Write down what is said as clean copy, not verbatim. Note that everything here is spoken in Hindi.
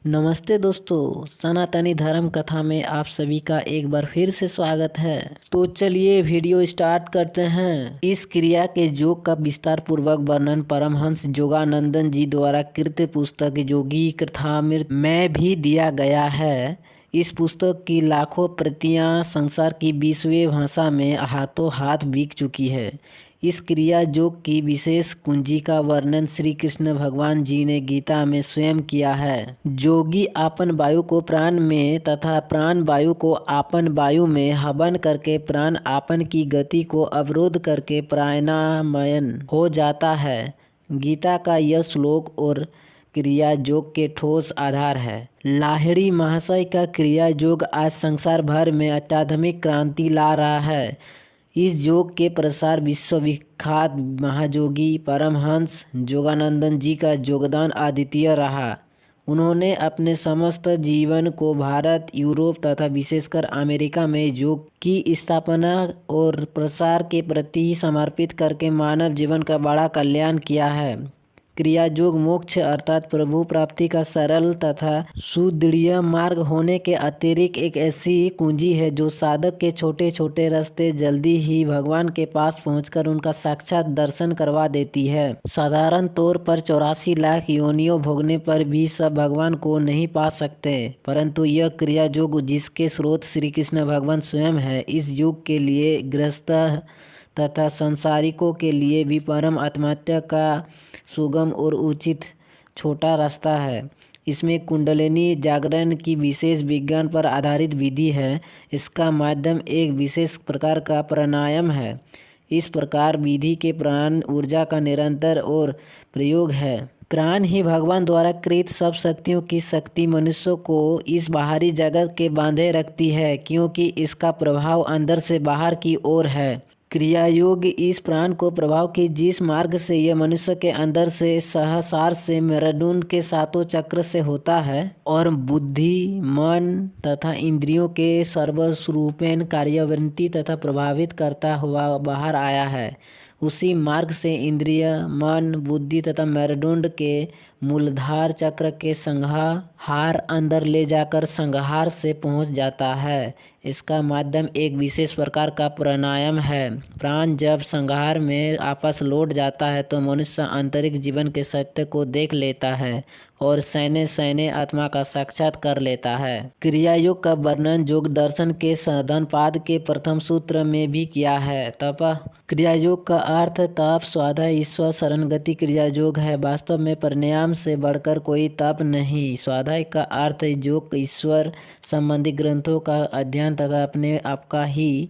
नमस्ते दोस्तों, सनातनी धर्म कथा में आप सभी का एक बार फिर से स्वागत है। तो चलिए वीडियो स्टार्ट करते हैं। इस क्रिया के योग का विस्तार पूर्वक वर्णन परमहंस योगानंदन जी द्वारा कृत पुस्तक योगी कथामृत में भी दिया गया है। इस पुस्तक की लाखों प्रतियां संसार की 20वें भाषा में हाथों हाथ बिक चुकी है। इस क्रिया योग की विशेष कुंजी का वर्णन श्री कृष्ण भगवान जी ने गीता में स्वयं किया है। योगी आपन वायु को प्राण में तथा प्राण वायु को आपन वायु में हवन करके प्राण आपन की गति को अवरोध करके प्राणायामयन हो जाता है। गीता का यह श्लोक और क्रिया योग के ठोस आधार है। लाहिड़ी महाशय का क्रिया योग आज संसार भर में अत्याधुनिक क्रांति ला रहा है। इस योग के प्रसार विश्वविख्यात महायोगी परमहंस योगानंदन जी का योगदान अद्वितीय रहा। उन्होंने अपने समस्त जीवन को भारत, यूरोप तथा विशेषकर अमेरिका में योग की स्थापना और प्रसार के प्रति समर्पित करके मानव जीवन का बड़ा कल्याण किया है। क्रिया योग मोक्ष अर्थात प्रभु प्राप्ति का सरल तथा सुदृढ़ मार्ग होने के अतिरिक्त एक ऐसी कुंजी है जो साधक के छोटे छोटे रास्ते जल्दी ही भगवान के पास पहुंचकर उनका साक्षात दर्शन करवा देती है। साधारण तौर पर 84 लाख योनियों भोगने पर भी सब भगवान को नहीं पा सकते, परंतु यह क्रिया योग जिसके स्रोत श्री कृष्ण भगवान स्वयं है, इस योग के लिए गृहस्थ तथा संसारिकों के लिए भी परम आत्महत्या का सुगम और उचित छोटा रास्ता है। इसमें कुंडलिनी जागरण की विशेष विज्ञान पर आधारित विधि है। इसका माध्यम एक विशेष प्रकार का प्राणायाम है। इस प्रकार विधि के प्राण ऊर्जा का निरंतर और प्रयोग है। प्राण ही भगवान द्वारा कृत सब शक्तियों की शक्ति मनुष्य को इस बाहरी जगत के बांधे रखती है, क्योंकि इसका प्रभाव अंदर से बाहर की ओर है। क्रिया योग इस प्राण को प्रभाव की जिस मार्ग से यह मनुष्य के अंदर से सहसार से मेरुदंड के सातों चक्र से होता है और बुद्धि, मन तथा इंद्रियों के सर्वस्वरूपेण कार्यवृत्ति तथा प्रभावित करता हुआ बाहर आया है, उसी मार्ग से इंद्रिय, मन, बुद्धि तथा मेरुदंड के मूलाधार चक्र के संहार अंदर ले जाकर संहार से पहुंच जाता है। इसका माध्यम एक विशेष प्रकार का प्राणायाम है। प्राण जब संहार में वापस लौट जाता है तो मनुष्य आंतरिक जीवन के सत्य को देख लेता है और सैन्य सैन्य आत्मा का साक्षात कर लेता है। क्रिया योग का वर्णन योग दर्शन के साधन पाद के प्रथम सूत्र में भी किया है। तप क्रिया योग का अर्थ तप, स्वाध्याय, ईश्वर शरणगति क्रिया योग है। वास्तव में प्राणायाम से बढ़कर कोई तप नहीं। स्वाध्याय का अर्थ योग ईश्वर संबंधी ग्रंथों का अध्ययन तथा अपने आप का ही